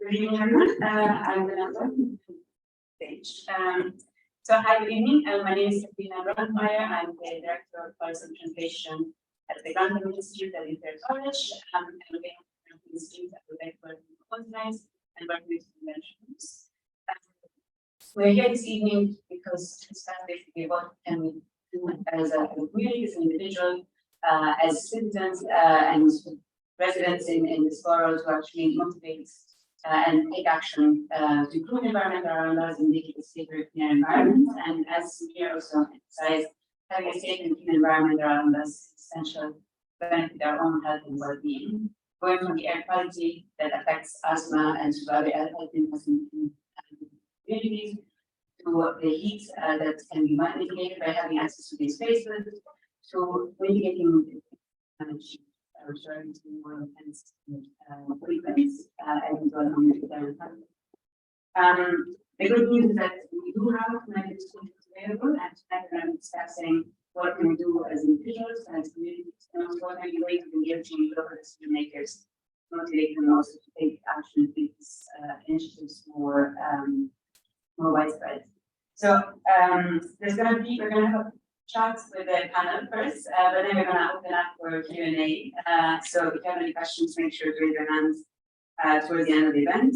Good evening, everyone. I'm the number page. So hi, good evening. My name is Sabrina Brandmeier. I'm the Director of Policy and Translation at the Grantham Institute at Imperial College. And we have the institute that would like to work with organize and work with conventions. We're here this evening because to discuss basically what can we do as a community, as an individual, as citizens and residents in this borough to actually motivate and take action to improve the environment around us and make it a safer, cleaner environment. And as we also emphasize, having a safe and clean environment around us is essential to benefit our own health and well-being. Going from the air quality that affects asthma and to other health impacts in communities, to the heat that can be mitigated by having access to these spaces, to mitigating damage. Referring to more intense treatments and the good news is that we do have medical schools available, and tonight we're going to be discussing what can we do as individuals and as communities, and also what can we do to engage local decision makers, motivate them also to take action to make these initiatives more widespread. So we're going to have chats with the panel first, but then we're going to open up for Q&A. So if you have any questions, make sure to raise your hands towards the end of the event.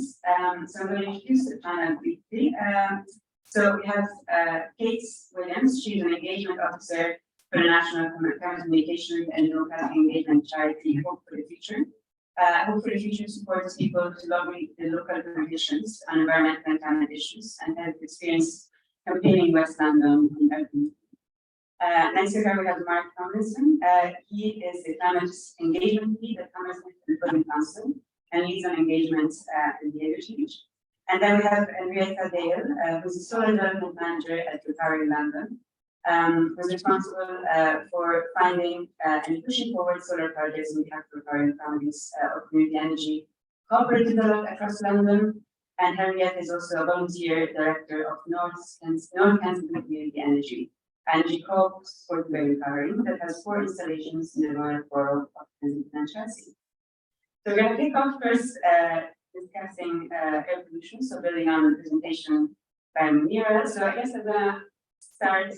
So I'm going to introduce the panel briefly. So we have Kate Williams. She's an engagement officer for the National Communication and Local Engagement Charity Hope for the Future. Hope for the Future supports people to lobby the local conditions on environmental and climate issues and have experience campaigning West London on urban. Next to her, we have Mark Thomlinson. He is the climate engagement lead at Hammersmith Fulham Council and leads on engagement and behaviour change. And then we have Henrietta Dale, who's a solar development manager at Rotary London, who's responsible for finding and pushing forward solar projects on behalf of Rotary families of community energy cooperative across London. And Henrietta is also a volunteer director of North Kensington Community Energy. And she co-supports very empowering that has 4 installations in the Royal Borough of Kensington and Chelsea. So we're going to kick off first discussing air pollution, so building on the presentation by Mira. So I guess I'm going to start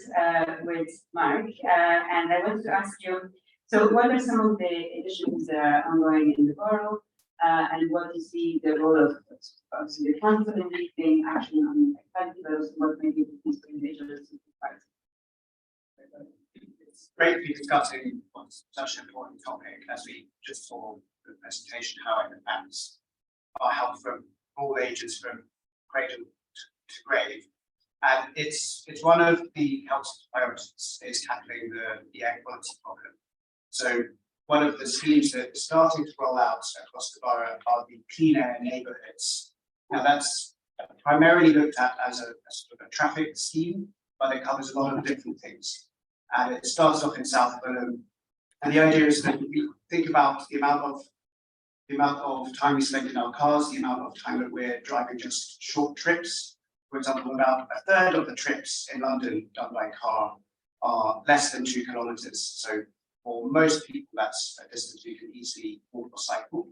with Mark, and I want to ask you, so what are some of the initiatives that are ongoing in the borough, and what you see the role of the council in taking action on activities, what maybe these individuals require? It's great to be discussing on such an important topic as we just saw the presentation, how it impacts our health from all ages, from cradle to grave. And it's one of the council's priorities is tackling the air quality problem. So one of the schemes that is starting to roll out across the borough are the clean air neighbourhoods. Now that's primarily looked at as a sort of a traffic scheme, but it covers a lot of different things. And it starts off in South Fulham, and the idea is that we think about the amount of time we spend in our cars, the amount of time that we're driving just short trips. For example, about a third of the trips in London done by car are less than 2 kilometres. So for most people, that's a distance you can easily walk or cycle.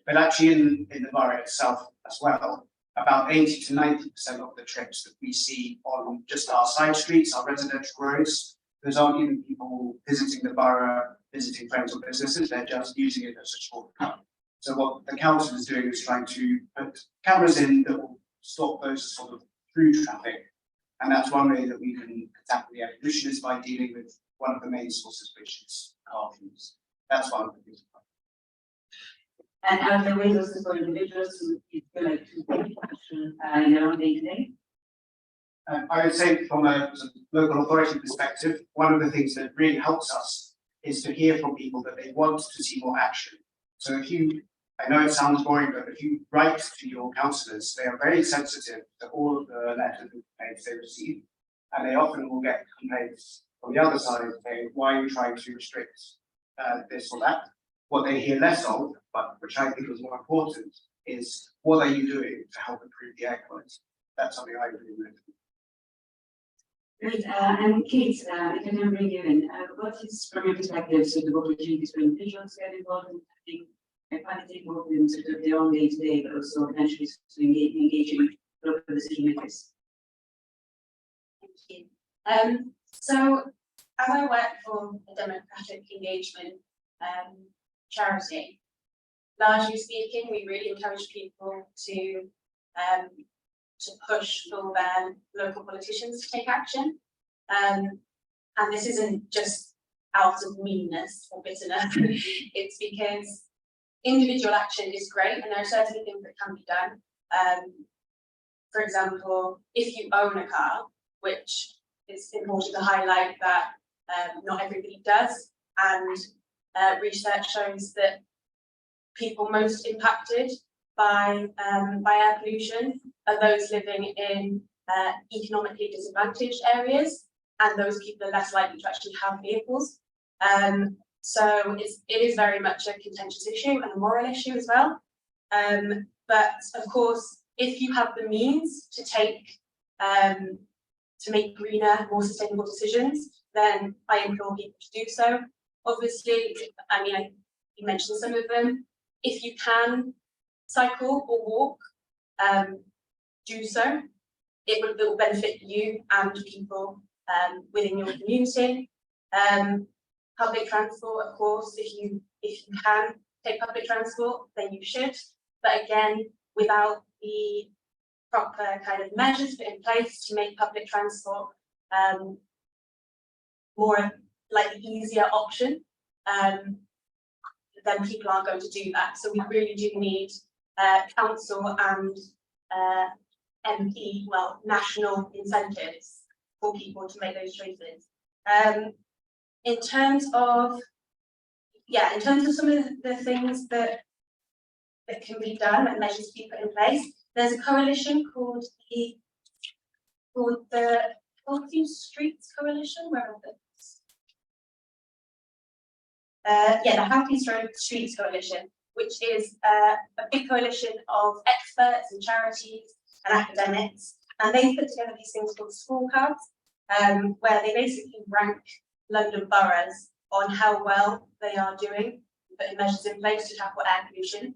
But actually in the borough itself as well, about 80 to 90% of the trips that we see on just our side streets, our residential roads, those aren't even people visiting the borough, visiting friends or businesses, they're just using it as a shortcut. So what the council is doing is trying to put cameras in that will stop those sort of through traffic. And that's one way that we can tackle the air pollution is by dealing with one of the main sources, which is car fumes. That's one of the things. And are there ways also for individuals who feel like to take action in their own day-to-day? I would say from a local authority perspective, one of the things that really helps us is to hear from people that they want to see more action. So I know it sounds boring, but if you write to your councillors, they are very sensitive to all of the letters and complaints they receive. And they often will get complaints from the other side saying, why are you trying to restrict this or that? What they hear less of, but which I think is more important, is what are you doing to help improve the air quality? That's something I really know. Great. And Kate, if I can bring you in, what is from your perspective sort of opportunities for individuals to get involved in partly take more in sort of their own day-to-day, but also eventually to engaging local decision makers. Thank you. So, as I work for a democratic engagement charity, largely speaking, we really encourage people to push for their local politicians to take action. And this isn't just out of meanness or bitterness, it's because individual action is great and there are certain things that can be done. For example, if you own a car, which it's important to highlight that not everybody does, and research shows that people most impacted by air pollution are those living in economically disadvantaged areas, and those people are less likely to actually have vehicles. So it is very much a contentious issue and a moral issue as well. But of course, if you have the means to make greener, more sustainable decisions, then I implore people to do so. Obviously, I mean, you mentioned some of them. If you can cycle or walk, do so. It will benefit you and people within your community. Public transport, of course, if you can take public transport, then you should. But again, without the proper kind of measures put in place to make public transport more like the easier option, then people aren't going to do that. So we really do need council and MP, well, national incentives for people to make those choices. In terms of some of the things that can be done and measures to be put in place, there's a coalition called the Healthy Streets Coalition. Where are they? The Healthy Streets Coalition, which is a big coalition of experts and charities and academics, and they put together these things called scorecards, where they basically rank London boroughs on how well they are doing, putting measures in place to tackle air pollution.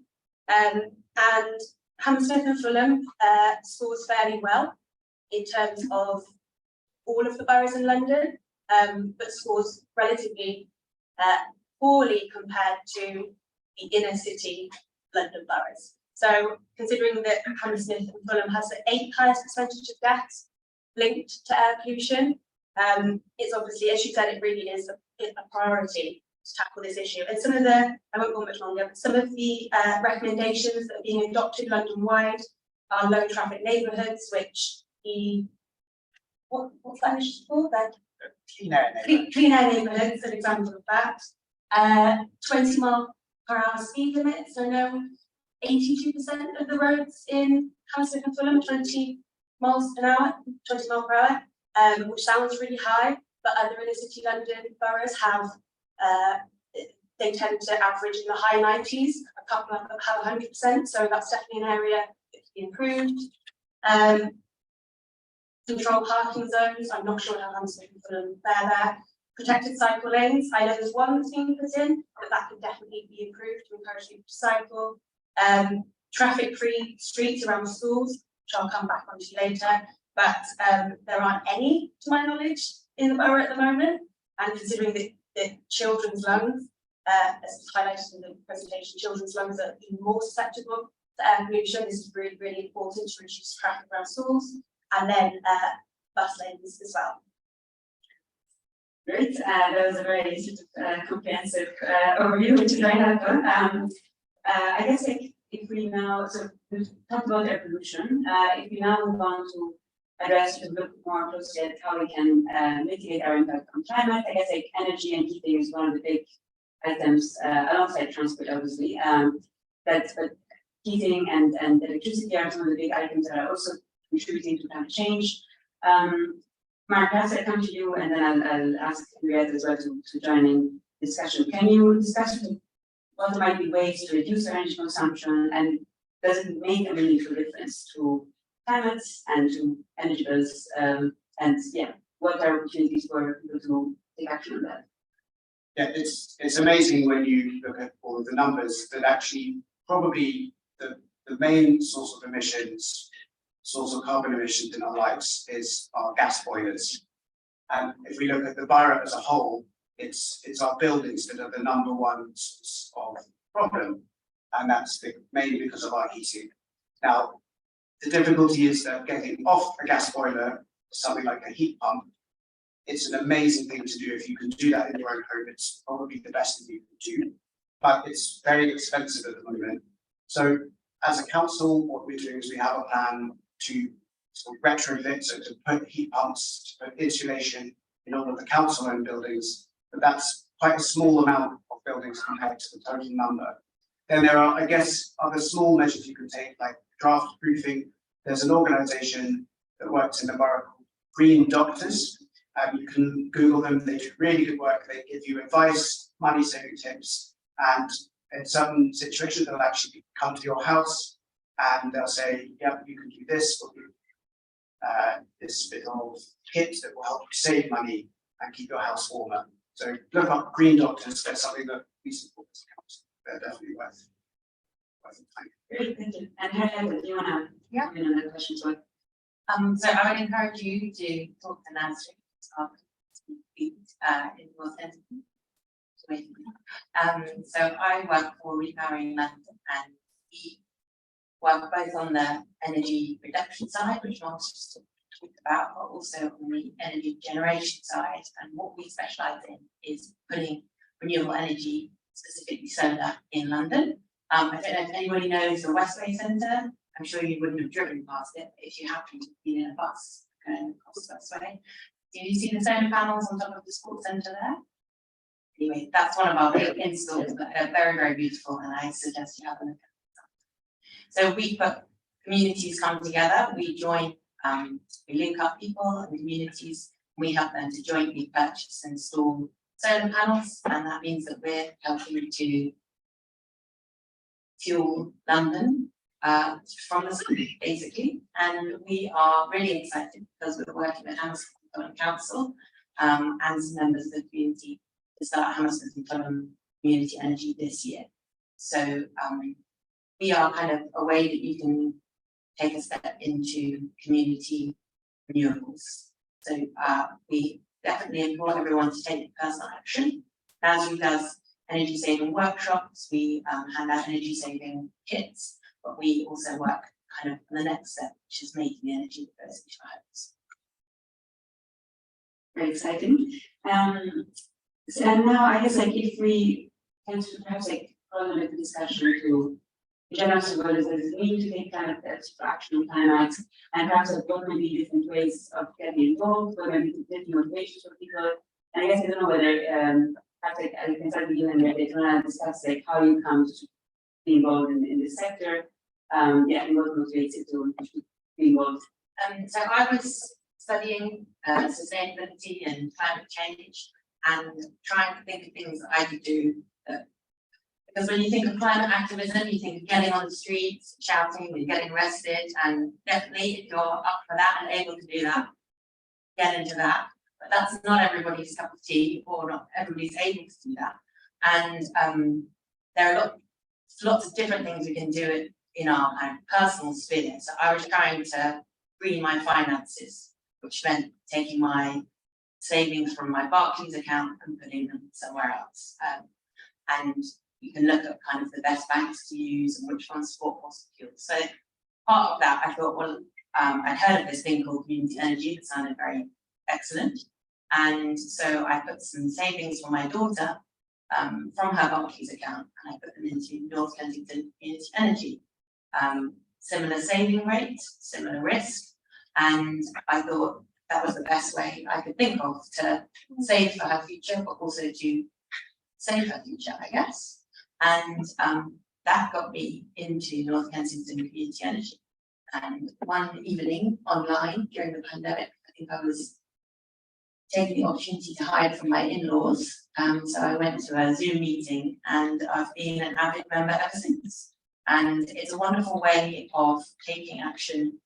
And Hammersmith and Fulham scores fairly well in terms of all of the boroughs in London, but scores relatively poorly compared to the inner city London boroughs. So considering that Hammersmith and Fulham has the 8th highest percentage of deaths linked to air pollution, it's obviously, as you said, it really is a priority to tackle this issue. And some of the, I won't go much longer, but some of the recommendations that are being adopted London-wide are low traffic neighbourhoods, which what's that initiative called? Clean air neighbourhoods, an example of that. 20 mph speed limits. I know 82% of the roads in Hammersmith and Fulham are 20 miles per hour, which sounds really high, but other inner city London boroughs have, they tend to average in the high 90s, a couple have 100%, so that's definitely an area that can be improved. Control parking zones, I'm not sure how Hammersmith and Fulham fare there. Protected cycle lanes, I know there's one that's being put in, but that could definitely be improved to encourage people to cycle. Traffic-free streets around schools, which I'll come back onto later, but there aren't any, to my knowledge, in the borough at the moment. And considering that children's lungs, as was highlighted in the presentation, children's lungs are even more susceptible to air pollution. This is really, really important to reduce traffic around schools, and then bus lanes as well. Great, that was a very sort of comprehensive overview, which is very helpful. I guess if we now we've talked about air pollution, if we now move on to address to look more closely at how we can mitigate our impact on climate, I guess energy and heating is one of the big items alongside transport, obviously. But heating and electricity are some of the big items that are also contributing to climate change. Mark, perhaps I'll come to you, and then I'll ask Henriette as well to join in discussion. Can you discuss what might be ways to reduce our energy consumption, and does it make a meaningful difference to climate and to energy bills? And yeah, what are opportunities for people to take action on that? Yeah, it's amazing when you look at all of the numbers that actually probably the main source of emissions, source of carbon emissions in our lives is our gas boilers. And if we look at the borough as a whole, it's our buildings that are the number one source of problem. And that's mainly because of our heating. Now, the difficulty is that getting off a gas boiler, something like a heat pump, it's an amazing thing to do. If you can do that in your own home, it's probably the best thing you can do, but it's very expensive at the moment. So as a council, what we're doing is we have a plan to sort of retrofit, so to put heat pumps, to put insulation in all of the council-owned buildings, but that's quite a small amount of buildings compared to the total number. Then there are, I guess, other small measures you can take, like draft proofing. There's an organisation that works in the borough called Green Doctors. You can Google them, they do really good work. They give you advice, money saving tips, and in certain situations, they'll actually come to your house and they'll say, yeah, you can do this, or this bit of kit that will help you save money and keep your house warmer. So look up Green Doctors, that's something that we support as a council. They're definitely worth the time. Great, thank you. And Heather, do you want to have another question? So I would encourage you to talk to Nancy in North Kensington. So I work for Repowering London, and we work both on the energy reduction side, which Mark's just talked about, but also on the energy generation side. And what we specialise in is putting renewable energy, specifically solar, in London. I don't know if anybody knows the Westway Centre. I'm sure you wouldn't have driven past it, but if you happen to be in a bus going across the Westway. Do you see the solar panels on top of the sports centre there? Anyway, that's one of our big installs that are very, very beautiful, and I suggest you have a look at them. So we put communities come together, we join, we link up people and communities, we help them to jointly purchase and install solar panels, and that means that we're helping to fuel London from the city, basically. And we are really excited because we're working with Hammersmith Fulham Council and some members of the community to start Hammersmith Fulham Community Energy this year. So we are kind of a way that you can take a step into community renewables. So we definitely implore everyone to take personal action. NASRI does energy saving workshops, we hand out energy saving kits, but we also work kind of on the next step, which is making the energy that goes into our homes. very exciting. So now I guess like if we can perhaps like further the discussion to the general survivors that is need to take kind of steps for action on climate, and perhaps like what may be different ways of getting involved, what may be different motivations for people. And I guess I don't know whether perhaps like I can start beginning with it when I discuss like how you come to be involved in this sector. Yeah, and what motivates you to be involved. So I was studying sustainability and climate change and trying to think of things that I could do. Because when you think of climate activism, you think of getting on the streets, shouting and getting arrested, and definitely if you're up for that and able to do that, get into that. But that's not everybody's cup of tea, or not everybody's able to do that. And there are lots of different things we can do in our kind of personal sphere. So I was trying to green my finances, which meant taking my savings from my Barclays account and putting them somewhere else. And you can look at kind of the best banks to use and which ones support fossil fuels. So part of that, I thought, well, I'd heard of this thing called community energy that sounded very excellent. And so I put some savings for my daughter from her Barclays account, and I put them into North Kensington Community Energy. Similar saving rate, similar risk, and I thought that was the best way I could think of to save for her future, but also to save her future, I guess. And that got me into North Kensington Community Energy. And one evening online during the pandemic, I think I was taking the opportunity to hide from my in-laws. So I went to a Zoom meeting, and I've been an avid member ever since. And it's a wonderful way of taking action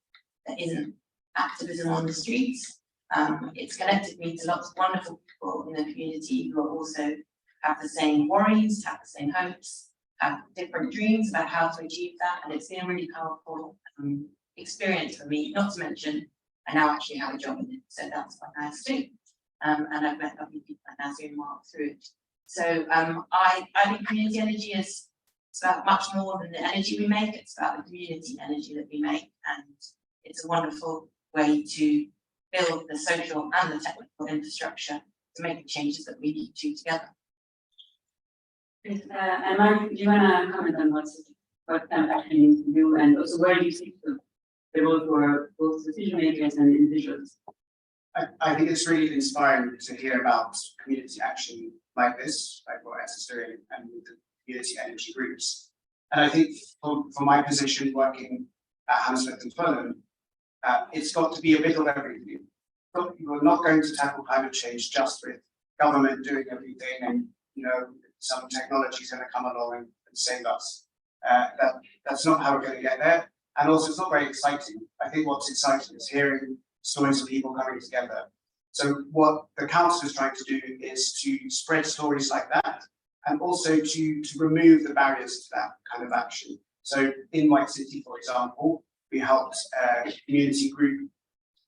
that isn't activism on the streets. It's connected me to lots of wonderful people in the community who are also have the same worries, have the same hopes, have different dreams about how to achieve that, and it's been a really powerful experience for me, not to mention I now actually have a job in it, so that's quite nice too. And I've met lovely people like Nazir and Mark through it. So I think community energy is about much more than the energy we make, it's about the community energy that we make, and it's a wonderful way to build the social and the technical infrastructure to make the changes that we need to together. And Mark, do you want to comment on what kind of action you need to do, and also where do you see the role for both decision makers and individuals? I think it's really inspiring to hear about community action like this, like what S is doing, and with the community energy groups. And I think from my position working at Hammersmith and Fulham, it's got to be a bit of everything. You're not going to tackle climate change just with government doing everything and, some technology is going to come along and save us. That's not how we're going to get there. And also, it's not very exciting. I think what's exciting is hearing stories of people coming together. So what the council is trying to do is to spread stories like that, and also to remove the barriers to that kind of action. So in White City, for example, we helped a community group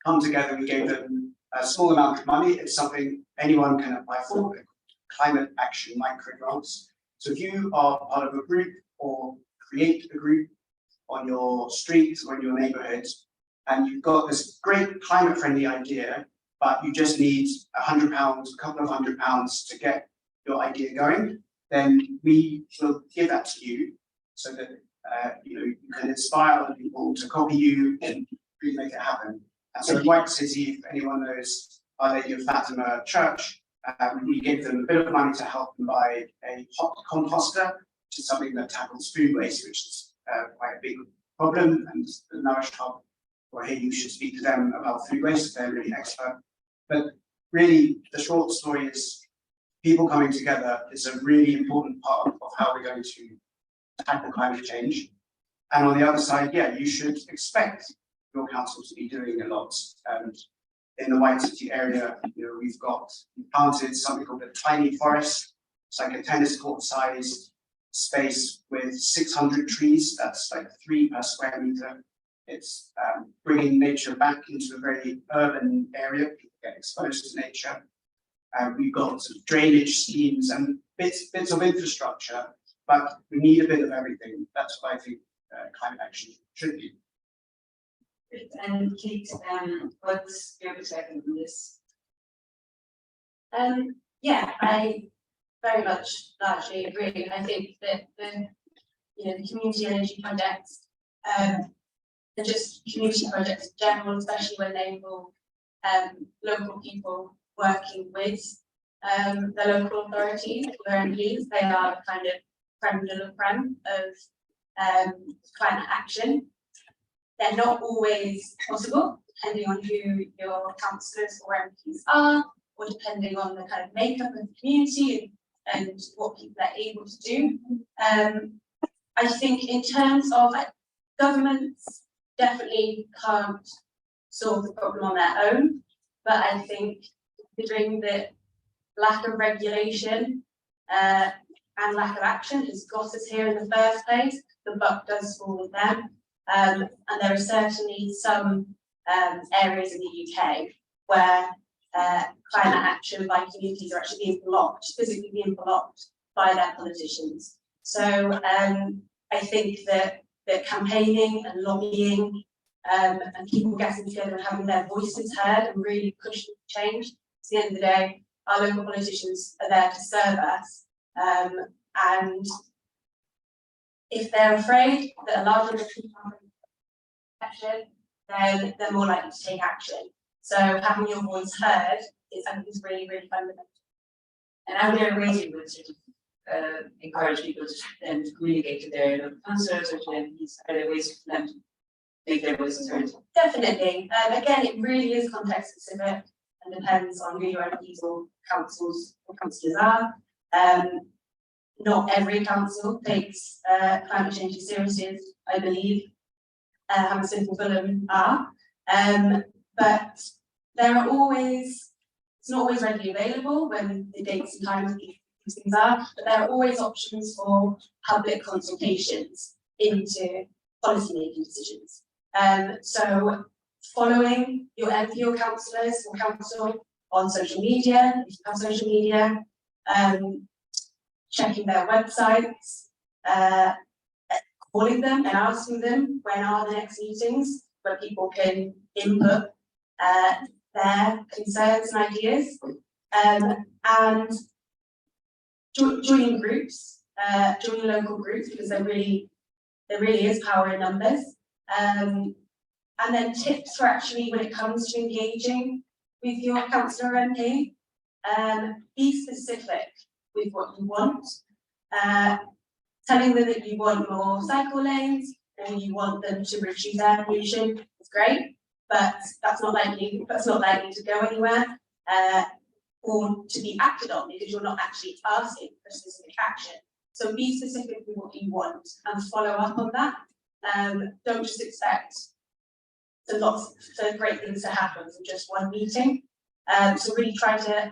come together. We gave them a small amount of money. It's something anyone can apply for, climate action micro grants. So if you are part of a group or create a group on your street or in your neighborhood, and you've got this great climate friendly idea, but you just need £100, a couple of £100 to get your idea going, then we will give that to you so that you can inspire other people to copy you and really make it happen. And so in White City, if anyone knows Our Lady of Fatima Church, we gave them a bit of money to help them buy a hot composter, which is something that tackles food waste, which is quite a big problem. And the Nourish Hub, or here you should speak to them about food waste, they're really expert. But really, the short story is people coming together is a really important part of how we're going to tackle climate change. And on the other side, yeah, you should expect your council to be doing a lot. In the White City area, we've planted something called a tiny forest. It's like a tennis court sized space with 600 trees. That's like 3 per square meter. It's bringing nature back into a very urban area. People get exposed to nature. We've got sort of drainage schemes and bits of infrastructure, but we need a bit of everything. That's what I think climate action should be. And Kate, what's your perspective on this? Yeah, I very much largely agree. I think that the community energy projects, and just community projects in general, especially when they involve local people working with the local authorities, their MPs, they are kind of creme de la creme of climate action. They're not always possible, depending on who your councillors or MPs are, or depending on the kind of makeup of the community and what people are able to do. I think in terms of governments definitely can't solve the problem on their own, but I think considering the lack of regulation and lack of action has got us here in the first place, the buck does fall with them. And there are certainly some areas in the UK where climate action by communities are actually being blocked, physically being blocked by their politicians. So I think that campaigning and lobbying and people getting together and having their voices heard and really pushing for change, at the end of the day, our local politicians are there to serve us. And if they're afraid that a large number of people are action, then they're more likely to take action. So having your voice heard I think is really, really fundamental. And are there ways you would sort of encourage people to then communicate to their local councillors or to MPs? Are there ways for them to make their voices heard? Definitely. Again, it really is context specific and depends on who your MPs or councillors are. Not every council takes climate change as seriously as I believe Hammersmith Fulham are, but there are always, it's not always readily available when the dates and times of these these things are, but there are always options for public consultations into policy-making decisions. So following your MPO councillors or council on social media, if you have social media, checking their websites, calling them and asking them when are the next meetings where people can input their concerns and ideas, and joining groups, joining local groups, because there really is power in numbers. And then tips for actually when it comes to engaging with your councillor or MP, be specific with what you want. Telling them that you want more cycle lanes or you want them to reduce air pollution is great, but that's not likely to go anywhere or to be acted on, because you're not actually asking for specific action. So be specific with what you want and follow up on that. Don't just expect for great things to happen from just one meeting. So really try to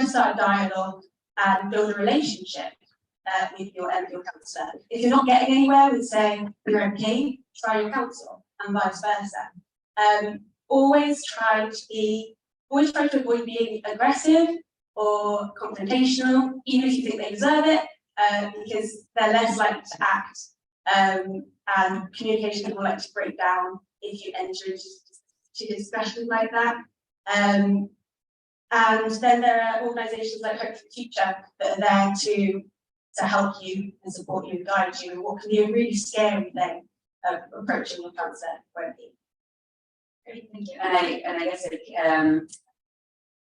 start a dialogue and build a relationship with your MP or councillor. If you're not getting anywhere with saying your MP, try your council and vice versa. Always try to avoid being aggressive or confrontational, even if you think they deserve it, because they're less likely to act, and communication is more likely to break down if you enter into discussions like that. And then there are organisations like Hope for the Future that are there to help you and support you and guide you in what can be a really scary thing of approaching your councillor or MP. Great, thank you. And I guess